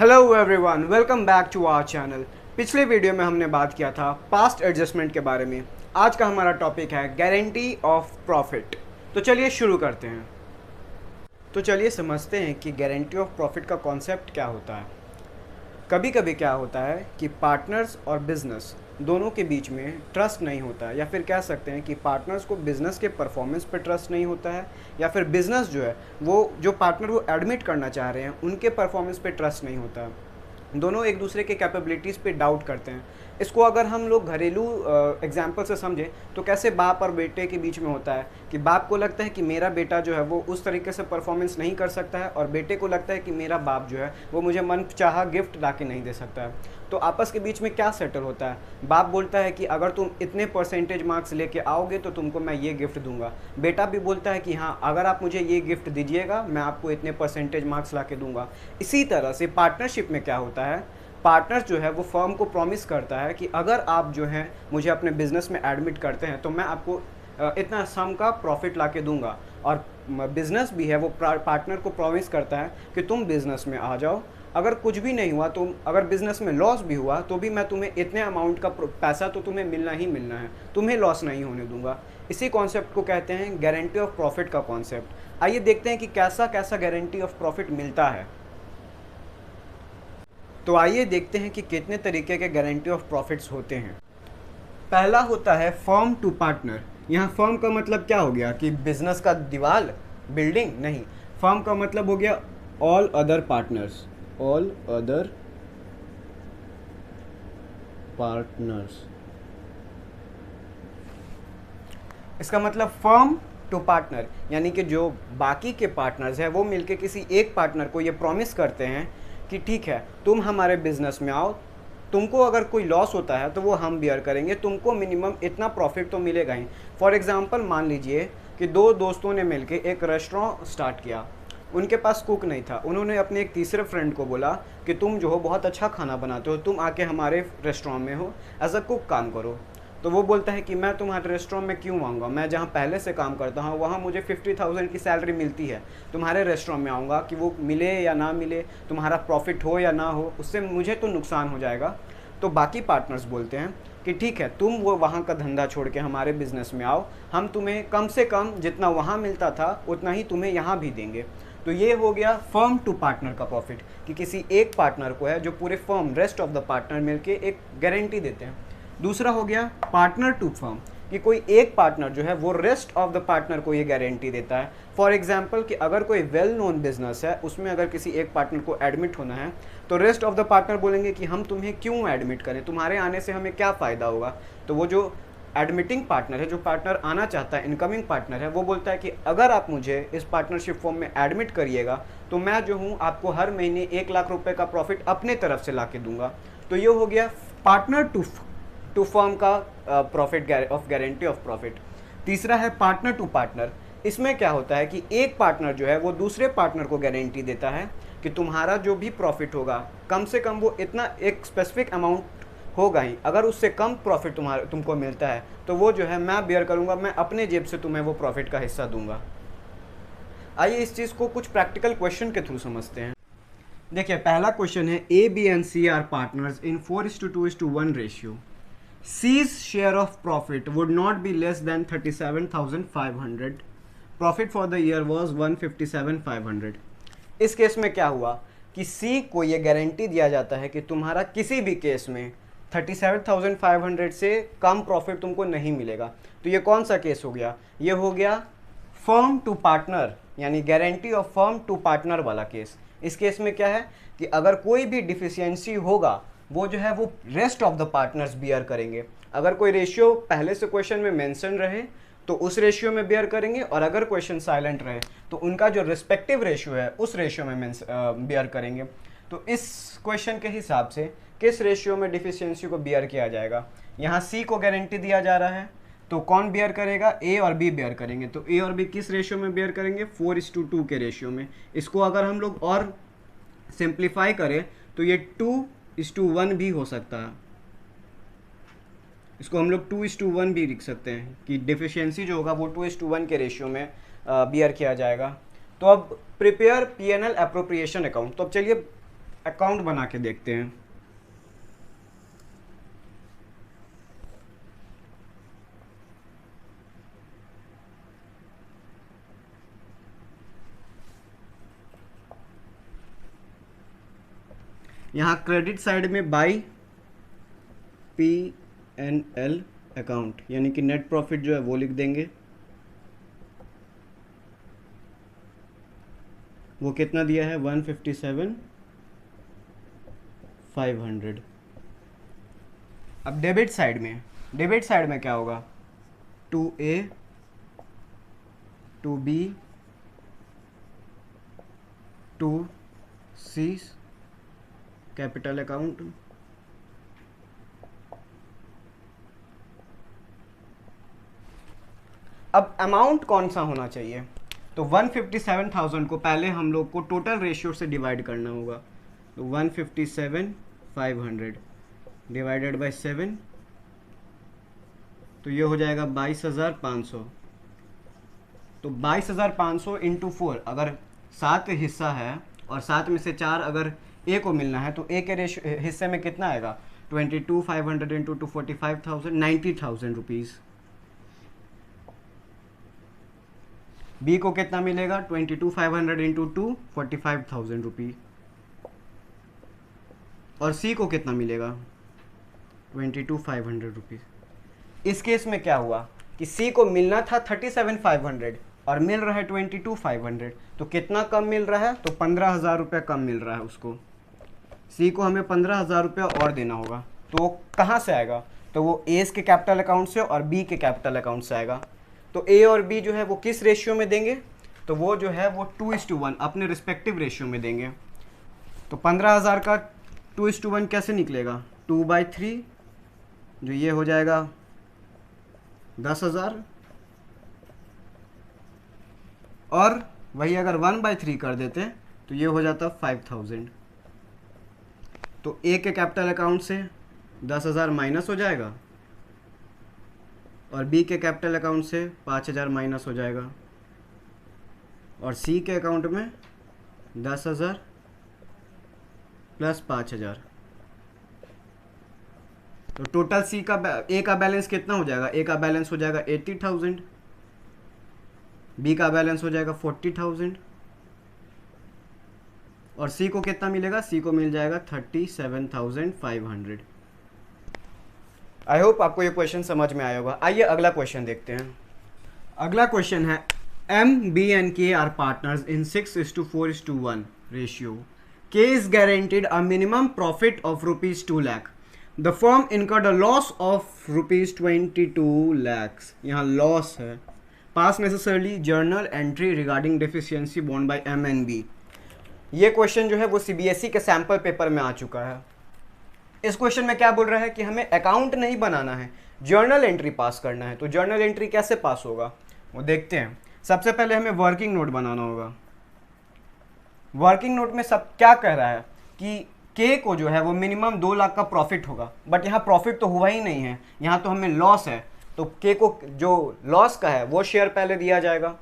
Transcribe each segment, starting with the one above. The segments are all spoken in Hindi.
Hello everyone, welcome back to our channel. पिछले वीडियो में हमने बात किया था पास्ट एडजस्टमेंट के बारे में। आज का हमारा टॉपिक है गारंटी ऑफ प्रॉफिट। तो चलिए शुरू करते हैं। तो चलिए समझते हैं कि गारंटी ऑफ प्रॉफिट का कॉन्सेप्ट क्या होता है। कभी कभी क्या होता है कि पार्टनर्स और बिजनेस दोनों के बीच में ट्रस्ट नहीं होता है, या फिर कह सकते हैं कि पार्टनर्स को बिजनेस के परफॉर्मेंस पे ट्रस्ट नहीं होता है, या फिर बिजनेस जो है वो जो पार्टनर वो एडमिट करना चाह रहे हैं उनके परफॉर्मेंस पे ट्रस्ट नहीं होता है। दोनों एक दूसरे के कैपेबिलिटीज़ पे डाउट करते हैं। इसको अगर हम लोग घरेलू एग्जाम्पल से समझें तो कैसे बाप और बेटे के बीच में होता है कि बाप को लगता है कि मेरा बेटा जो है वो उस तरीके से परफॉर्मेंस नहीं कर सकता है, और बेटे को लगता है कि मेरा बाप जो है वो मुझे मन चाहा गिफ्ट ला के नहीं दे सकता है। तो आपस के बीच में क्या सेटल होता है? बाप बोलता है कि अगर तुम इतने परसेंटेज मार्क्स लेके आओगे तो तुमको मैं ये गिफ्ट दूंगा। बेटा भी बोलता है कि हाँ, अगर आप मुझे ये गिफ्ट दीजिएगा मैं आपको इतने परसेंटेज मार्क्स ला के दूंगा। इसी तरह से पार्टनरशिप में क्या होता है, पार्टनर जो है वो फर्म को प्रॉमिस करता है कि अगर आप जो है मुझे अपने बिजनेस में एडमिट करते हैं तो मैं आपको इतना सम का प्रॉफिट ला के दूंगा। और बिजनेस भी है वो पार्टनर को प्रॉमिस करता है कि तुम बिजनेस में आ जाओ, अगर कुछ भी नहीं हुआ तो अगर बिजनेस में लॉस भी हुआ तो भी मैं तुम्हें इतने अमाउंट का पैसा तो तुम्हें मिलना ही मिलना है, तुम्हें लॉस नहीं होने दूंगा। इसी कॉन्सेप्ट को कहते हैं गारंटी ऑफ प्रॉफिट का कॉन्सेप्ट। आइए देखते हैं कि कैसा कैसा गारंटी ऑफ प्रॉफिट मिलता है। तो आइए देखते हैं कि कितने तरीके के गारंटी ऑफ प्रॉफिट्स होते हैं। पहला होता है फर्म टू पार्टनर। यहाँ फर्म का मतलब क्या हो गया कि बिजनेस का दीवार, बिल्डिंग नहीं। फर्म का मतलब हो गया all other partners, all other partners. इसका मतलब फर्म टू पार्टनर, यानी कि जो बाकी के पार्टनर्स हैं वो मिलके किसी एक पार्टनर को ये प्रॉमिस करते हैं कि ठीक है तुम हमारे बिजनेस में आओ, तुमको अगर कोई लॉस होता है तो वो हम बियर करेंगे, तुमको मिनिमम इतना प्रॉफिट तो मिलेगा ही। फॉर एग्जांपल मान लीजिए कि दो दोस्तों ने मिलके एक रेस्टोरेंट स्टार्ट किया। उनके पास कुक नहीं था, उन्होंने अपने एक तीसरे फ्रेंड को बोला कि तुम जो हो बहुत अच्छा खाना बनाते हो, तुम आके हमारे रेस्टोरेंट में हो एज अ कुक काम करो। तो वो बोलता है कि मैं तुम्हारे रेस्टोरेंट में क्यों आऊँगा, मैं जहाँ पहले से काम करता हूँ वहाँ मुझे 50,000 की सैलरी मिलती है, तुम्हारे रेस्टोरेंट में आऊँगा कि वो मिले या ना मिले, तुम्हारा प्रॉफिट हो या ना हो, उससे मुझे तो नुकसान हो जाएगा। तो बाकी पार्टनर्स बोलते हैं कि ठीक है तुम वो वहाँ का धंधा छोड़ के हमारे बिजनेस में आओ, हम तुम्हें कम से कम जितना वहाँ मिलता था उतना ही तुम्हें यहाँ भी देंगे। तो ये हो गया फर्म टू पार्टनर का प्रॉफिट, कि किसी एक पार्टनर को है जो पूरे firm rest of the partner मिलके एक गारंटी देते हैं। दूसरा हो गया पार्टनर टू फर्म, कि कोई एक पार्टनर जो है वो रेस्ट ऑफ द पार्टनर को ये गारंटी देता है। फॉर एग्जांपल कि अगर कोई वेल नोन बिजनेस है उसमें अगर किसी एक पार्टनर को एडमिट होना है तो रेस्ट ऑफ द पार्टनर बोलेंगे कि हम तुम्हें क्यों एडमिट करें, तुम्हारे आने से हमें क्या फ़ायदा होगा। तो वो जो एडमिटिंग पार्टनर है, जो पार्टनर आना चाहता है, इनकमिंग पार्टनर है, वो बोलता है कि अगर आप मुझे इस पार्टनरशिप फॉर्म में एडमिट करिएगा तो मैं जो हूँ आपको हर महीने 1 लाख रुपए का प्रॉफिट अपने तरफ से ला के दूंगा। तो ये हो गया पार्टनर टू फर्म का profit of guarantee of profit. तीसरा है पार्टनर टू पार्टनर। इसमें क्या होता है कि एक पार्टनर जो है वो दूसरे पार्टनर को गारंटी देता है कि तुम्हारा जो भी प्रॉफिट होगा कम से कम वो इतना एक स्पेसिफिक अमाउंट होगा ही, अगर उससे कम प्रॉफिट तुमको मिलता है तो वो जो है मैं बियर करूँगा, मैं अपने जेब से तुम्हें वो प्रॉफिट का हिस्सा दूंगा। आइए इस चीज़ को कुछ प्रैक्टिकल क्वेश्चन के थ्रू समझते हैं। देखिए पहला क्वेश्चन है A B and C are partners in 4:2:1 ratio. C's share of profit would not be less than 37,500. Profit for the year was 157,500. इस केस में क्या हुआ कि C को ये गारंटी दिया जाता है कि तुम्हारा किसी भी केस में 37,500 से कम प्रॉफिट तुमको नहीं मिलेगा। तो ये कौन सा केस हो गया? ये हो गया फर्म टू पार्टनर, यानी guarantee of firm to partner वाला केस। इस केस में क्या है कि अगर कोई भी डिफिशियंसी होगा वो जो है वो rest of the partners bear करेंगे। अगर कोई रेशियो पहले से क्वेश्चन में मेंशन रहे तो उस रेशियो में बियर करेंगे, और अगर क्वेश्चन साइलेंट रहे तो उनका जो रिस्पेक्टिव रेशियो है उस रेशियो में बियर करेंगे। तो इस क्वेश्चन के हिसाब से किस रेशियो में डिफिशियंसी को बियर किया जाएगा? यहाँ सी को गारंटी दिया जा रहा है तो कौन बियर करेगा? ए और बी बियर करेंगे। तो ए और बी किस रेशियो में बियर करेंगे? 4:2 के रेशियो में। इसको अगर हम लोग और सिंप्लीफाई करें तो ये 2:1 भी हो सकता है। इसको हम लोग 2:1 भी लिख सकते हैं कि डिफिशियंसी जो होगा वो 2:1 के रेशियो में बियर किया जाएगा। तो अब प्रिपेयर P&L एप्रोप्रिएशन अकाउंट। तो अब चलिए अकाउंट बना के देखते हैं। यहाँ क्रेडिट साइड में बाई P&L अकाउंट, यानी कि नेट प्रॉफिट जो है वो लिख देंगे। वो कितना दिया है? 157,500। अब डेबिट साइड में क्या होगा? 2A 2B 2C capital account. अब अमाउंट कौन सा होना चाहिए? तो 157,000 को पहले हम लोग को टोटल रेशियो से डिवाइड करना होगा। तो 157,500 डिवाइडेड बाय 7, तो ये हो जाएगा 22,500। तो 22,500 इंटू 4, अगर 7 हिस्सा है और 7 में से 4 अगर ए को मिलना है तो ए के हिस्से में कितना आएगा? 22,500 इंटू 2 45,000, 90,000 रुपीज़। बी को कितना मिलेगा? 22,500 इंटू 2 45,000 रुपीज़। और सी को कितना मिलेगा? 22,500 रुपीज़। इस केस में क्या हुआ कि सी को मिलना था 37,500 और मिल रहा है 22,500, तो कितना कम मिल रहा है? तो 15,000 रुपये कम मिल रहा है उसको। सी को हमें 15,000 रुपये और देना होगा। तो वो कहाँ से आएगा? तो वो ए के कैपिटल अकाउंट से और बी के कैपिटल अकाउंट से आएगा। तो ए और बी जो है वो किस रेशियो में देंगे? तो वो जो है वो 2:1 अपने रिस्पेक्टिव रेशियो में देंगे। तो 15,000 का 2:1 कैसे निकलेगा? 2/3, जो ये हो जाएगा 10,000, और वही अगर 1/3 कर देते तो ये हो जाता 5,000। तो ए के कैपिटल अकाउंट से 10,000 माइनस हो जाएगा और बी के कैपिटल अकाउंट से 5,000 माइनस हो जाएगा, और सी के अकाउंट में 10,000 प्लस 5,000। तो टोटल सी का ए का बैलेंस कितना हो जाएगा? ए का बैलेंस हो जाएगा 80,000, बी का बैलेंस हो जाएगा 40,000, और सी को कितना मिलेगा? सी को मिल जाएगा 37,500। आई होप आपको ये क्वेश्चन समझ में आया होगा। आइए अगला क्वेश्चन देखते हैं। अगला क्वेश्चन है M, B and K are partners in 6:4:1 ratio. K is guaranteed a minimum profit of rupees 2 lakh. The firm incurred a loss of rupees 22 lakhs. यहाँ लॉस है। Pass necessarily journal entry regarding deficiency borne by M and B. ये क्वेश्चन जो है वो CBSE के सैम्पल पेपर में आ चुका है। इस क्वेश्चन में क्या बोल रहा है कि हमें अकाउंट नहीं बनाना है, जर्नल एंट्री पास करना है। तो जर्नल एंट्री कैसे पास होगा वो देखते हैं। सबसे पहले हमें वर्किंग नोट बनाना होगा। वर्किंग नोट में सब क्या कह रहा है कि के को जो है वो मिनिमम 2 लाख का प्रॉफिट होगा, बट यहाँ प्रॉफिट तो हुआ ही नहीं है, यहाँ तो हमें लॉस है। तो के को जो लॉस का है वो शेयर पहले दिया जाएगा।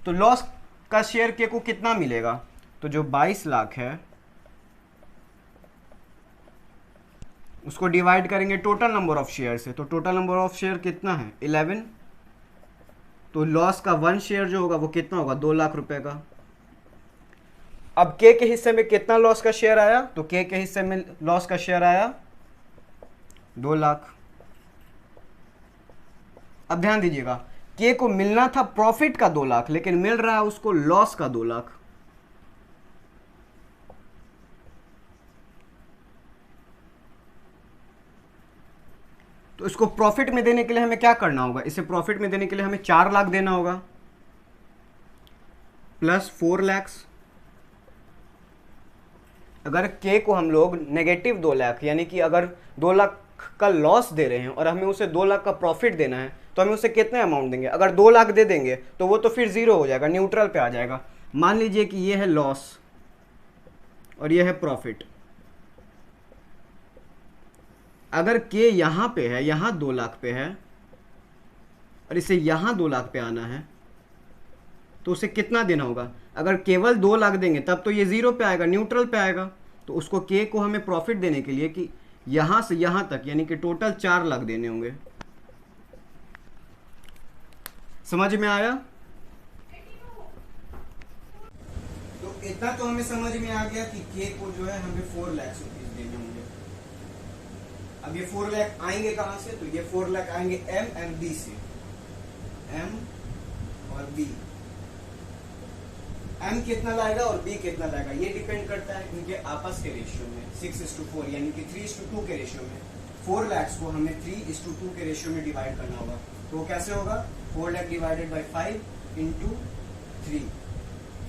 तो लॉस का शेयर के को कितना मिलेगा? तो जो 22 लाख है उसको डिवाइड करेंगे टोटल नंबर ऑफ शेयर से। तो टोटल नंबर ऑफ शेयर कितना है? 11। तो लॉस का 1 शेयर जो होगा वो कितना होगा? 2 लाख रुपए का। अब के हिस्से में कितना लॉस का शेयर आया? तो के हिस्से में लॉस का शेयर आया 2 लाख। अब ध्यान दीजिएगा, के को मिलना था प्रॉफिट का 2 लाख, लेकिन मिल रहा है उसको लॉस का 2 लाख। तो इसको प्रॉफिट में देने के लिए हमें क्या करना होगा? इसे प्रॉफिट में देने के लिए हमें 4 लाख देना होगा प्लस 4 लाख। अगर के को हम लोग नेगेटिव 2 लाख, यानी कि अगर 2 लाख का लॉस दे रहे हैं और हमें उसे 2 लाख का प्रॉफिट देना है, तो हमें उसे कितने अमाउंट देंगे? अगर 2 लाख दे देंगे तो वो तो फिर जीरो हो जाएगा, न्यूट्रल पे आ जाएगा। मान लीजिए कि ये है लॉस और ये है प्रॉफिट। अगर के यहाँ पे है, यहाँ 2 लाख पे है और इसे यहाँ 2 लाख पे आना है, तो उसे कितना देना होगा? अगर केवल 2 लाख देंगे तब तो ये जीरो पे आएगा, न्यूट्रल पे आएगा। तो उसको के को हमें प्रॉफिट देने के लिए कि यहां से यहां तक यानी कि टोटल 4 लाख देने होंगे। समझ में आया? तो इतना तो हमें समझ में आ गया कि के को जो है हमें 4 लाख रुपीज देने होंगे। अब ये 4 लाख आएंगे कहां से? तो ये 4 लाख आएंगे एम एंड बी से, एम और बी। एम कितना लाएगा और बी कितना लाएगा ये डिपेंड करता है इनके आपस के रेशियो में, 6:4 यानी कि 3:2 के रेशियो में। 4 लाख को हमें 3:2 के रेशियो में डिवाइड करना होगा। तो वो कैसे होगा? 4 लाख डिवाइडेड बाई 5 इंटू 3,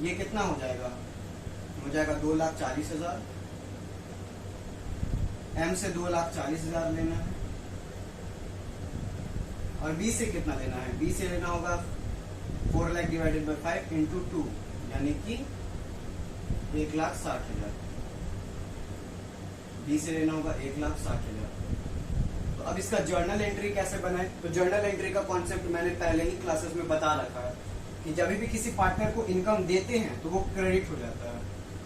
ये कितना हो जाएगा? हो जाएगा 2,40,000। एम से 2,40,000 लेना है और बी से कितना लेना है? बी से लेना होगा 4 लाख डिवाइडेड बाई 5 इंटू 2 यानी कि 1,60,000। बी से लेना होगा 1,60,000। तो अब इसका जर्नल एंट्री कैसे बनाए? तो जर्नल एंट्री का कॉन्सेप्ट मैंने पहले ही क्लासेस में बता रखा है कि जब भी किसी पार्टनर को इनकम देते हैं तो वो क्रेडिट हो जाता है।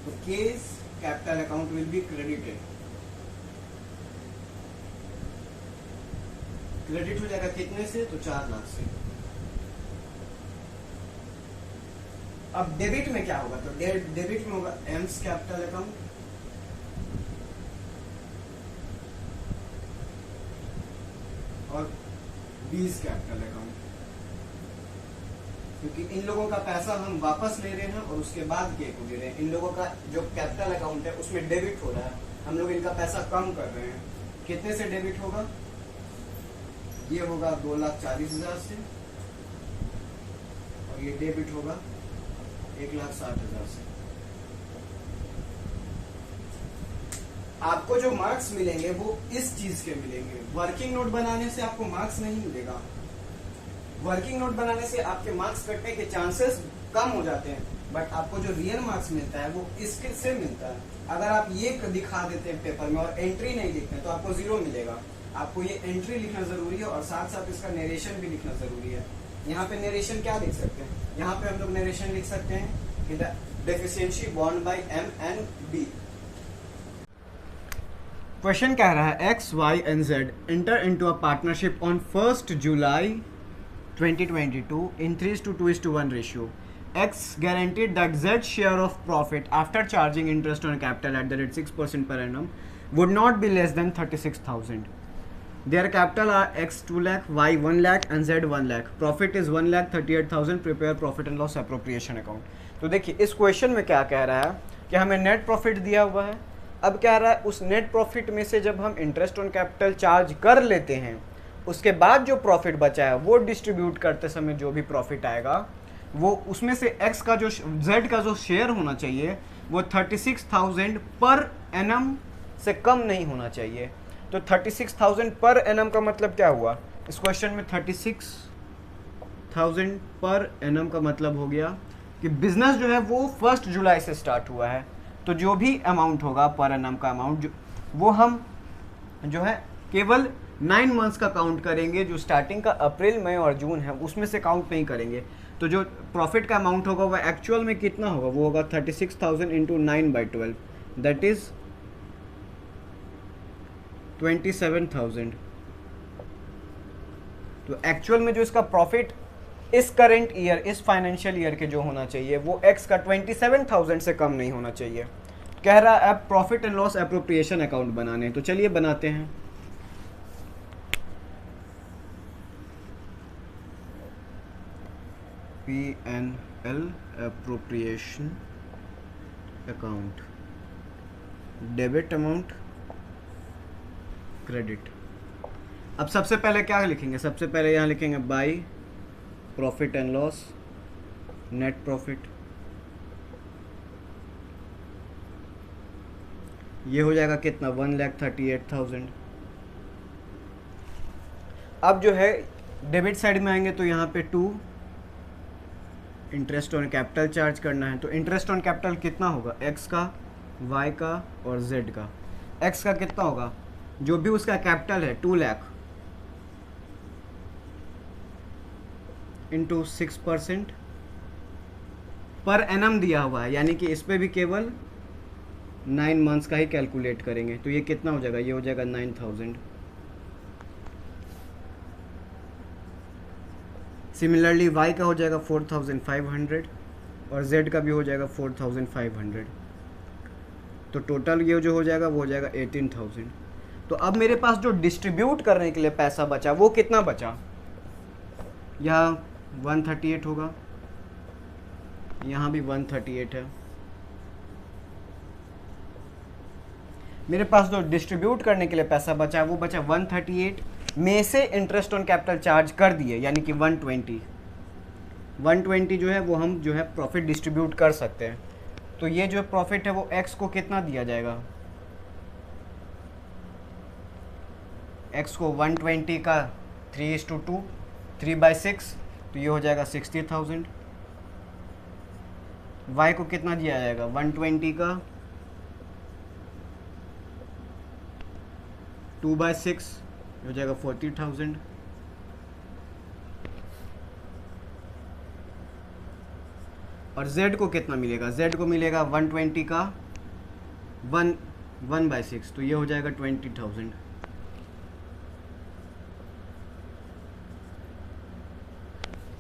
तो case capital account will be credited. Credit हो जाएगा कितने से? तो 4 लाख से। अब डेबिट में क्या होगा? तो डेबिट में होगा एम्स कैपिटल अकाउंट और बीस कैपिटल अकाउंट, क्योंकि इन लोगों का पैसा हम वापस ले रहे हैं और उसके बाद के को दे रहे हैं। इन लोगों का जो कैपिटल अकाउंट है उसमें डेबिट हो रहा है, हम लोग इनका पैसा कम कर रहे हैं। कितने से डेबिट होगा? ये होगा 2,40,000 से और ये डेबिट होगा 1,60,000 से। आपको जो मार्क्स मिलेंगे वो इस चीज के मिलेंगे। वर्किंग नोट बनाने से आपको मार्क्स नहीं मिलेगा। वर्किंग नोट बनाने से आपके मार्क्स कटने के चांसेस कम हो जाते हैं, बट आपको जो रियल मार्क्स मिलता है वो इसके से मिलता है। अगर आप ये दिखा देते हैं पेपर में और एंट्री नहीं लिखते हैं तो आपको 0 मिलेगा। आपको ये एंट्री लिखना जरूरी है और साथ साथ इसका नरेशन भी लिखना जरूरी है। यहाँ पे नरेशन क्या लिख सकते हैं? यहाँ पे हम लोग नरेशन लिख सकते हैं कि the deficiency borne by M and B. Question कह रहा है X Y and Z enter into a partnership on 1 July 2022 in 3:2:1 ratio. X guaranteed that Z's share of profit after charging interest on capital at the rate 6% per annum would not be less than 36,000. Their capital are X 2 lakh, Y 1 lakh and Z 1 lakh. Profit is 1,38,000. Prepare profit and loss appropriation account. तो देखिए इस क्वेश्चन में क्या कह रहा है कि हमें नेट प्रॉफिट दिया हुआ है। अब कह रहा है उस नेट प्रॉफिट में से जब हम इंटरेस्ट ऑन कैपिटल चार्ज कर लेते हैं उसके बाद जो प्रॉफिट बचा है वो डिस्ट्रीब्यूट करते समय जो भी प्रॉफिट आएगा वो उसमें से एक्स का जो जेड का जो शेयर होना चाहिए वो 36,000 पर एनम से कम नहीं होना चाहिए। तो 36,000 पर एनम का मतलब क्या हुआ? इस क्वेश्चन में 36,000 पर एनम का मतलब हो गया कि बिजनेस जो है वो 1 जुलाई से स्टार्ट हुआ है, तो जो भी अमाउंट होगा पर एनम का अमाउंट वो हम जो है केवल 9 मंथ्स का काउंट करेंगे। जो स्टार्टिंग का अप्रैल मई और जून है उसमें से काउंट नहीं करेंगे। तो जो प्रॉफिट का अमाउंट होगा वो एक्चुअल में कितना होगा? वो होगा 36,000 इंटू 9/12 दैट इज 27,000। तो एक्चुअल में जो इसका प्रॉफिट इस करेंट ईयर इस फाइनेंशियल ईयर के जो होना चाहिए वो एक्स का 27,000 से कम नहीं होना चाहिए। कह रहा है अब profit and loss appropriation account बनाने, तो चलिए बनाते हैं। P&L appropriation account, debit amount, credit. अब सबसे पहले क्या लिखेंगे? सबसे पहले यहाँ लिखेंगे by profit and loss net profit. ये हो जाएगा कितना? 1,38,000। अब जो है डेबिट साइड में आएंगे तो यहाँ पे 2 इंटरेस्ट ऑन कैपिटल चार्ज करना है। तो इंटरेस्ट ऑन कैपिटल कितना होगा? एक्स का, वाई का और जेड का। एक्स का कितना होगा? जो भी उसका कैपिटल है 2 लाख इंटू 6% पर एनम दिया हुआ है, यानी कि इस पे भी केवल 9 मंथ्स का ही कैलकुलेट करेंगे तो ये कितना हो जाएगा, ये हो जाएगा 9000। सिमिलरली वाई का हो जाएगा 4500 और जेड का भी हो जाएगा 4500। तो टोटल ये जो हो जाएगा वो हो जाएगा 18000। तो अब मेरे पास जो डिस्ट्रीब्यूट करने के लिए पैसा बचा वो कितना बचा, यहाँ 138 होगा, यहाँ भी 138 है। मेरे पास जो डिस्ट्रीब्यूट करने के लिए पैसा बचा वो बचा 138 में से इंटरेस्ट ऑन कैपिटल चार्ज कर दिए, यानी कि 120 जो है वो हम जो है प्रॉफिट डिस्ट्रीब्यूट कर सकते हैं। तो ये जो प्रॉफिट है वो एक्स को कितना दिया जाएगा, एक्स को 120 का 3:2 3/6, तो ये हो जाएगा 60,000। वाई को कितना दिया जाएगा, 120 का 2/6 हो जाएगा 40,000। और z को कितना मिलेगा, z को मिलेगा 120 का 1/6, तो ये हो जाएगा 20,000।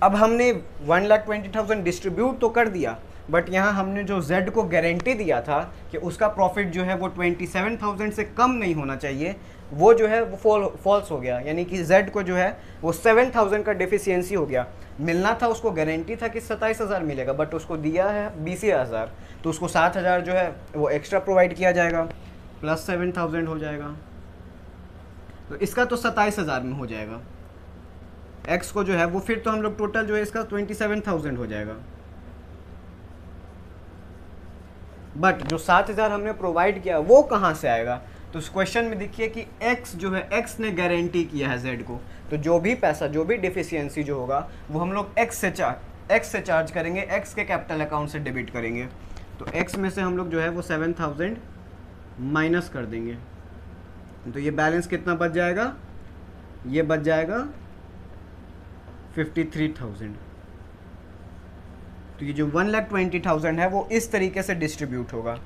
अब हमने 1,20,000 डिस्ट्रीब्यूट तो कर दिया, बट यहाँ हमने जो z को गारंटी दिया था कि उसका प्रॉफिट जो है वो 27,000 से कम नहीं होना चाहिए, वो जो है वो फॉल्स हो गया। यानी कि z को जो है वो 7,000 का डेफिशिएंसी हो गया। मिलना था, उसको गारंटी था कि 27,000 मिलेगा, बट उसको दिया है 20,000, तो उसको 7,000 जो है वो एक्स्ट्रा प्रोवाइड किया जाएगा, प्लस 7,000 हो जाएगा। तो इसका तो 27,000 में हो जाएगा। x को जो है वो फिर तो हम लोग टोटल जो है इसका 27,000 हो जाएगा। बट जो 7,000 हमने प्रोवाइड किया वो कहाँ से आएगा, तो इस क्वेश्चन में देखिए कि x जो है x ने गारंटी किया है z को, तो जो भी पैसा, जो भी डिफिशियंसी जो होगा वो हम लोग x से चार्ज करेंगे, x के कैपिटल अकाउंट से डेबिट करेंगे। तो x में से हम लोग जो है वो 7,000 माइनस कर देंगे, तो ये बैलेंस कितना बच जाएगा, ये बच जाएगा 53,000। तो ये जो 1,20,000 है वो इस तरीके से डिस्ट्रीब्यूट होगा।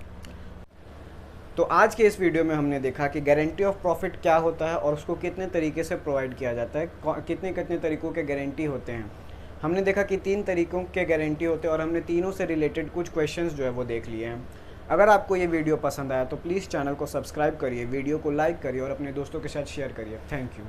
तो आज के इस वीडियो में हमने देखा कि गारंटी ऑफ प्रॉफिट क्या होता है और उसको कितने तरीके से प्रोवाइड किया जाता है, कितने कितने तरीक़ों के गारंटी होते हैं। हमने देखा कि 3 तरीक़ों के गारंटी होते हैं और हमने तीनों से रिलेटेड कुछ क्वेश्चंस जो है वो देख लिए हैं। अगर आपको ये वीडियो पसंद आया तो प्लीज़ चैनल को सब्सक्राइब करिए, वीडियो को लाइक करिए और अपने दोस्तों के साथ शेयर करिए। Thank you.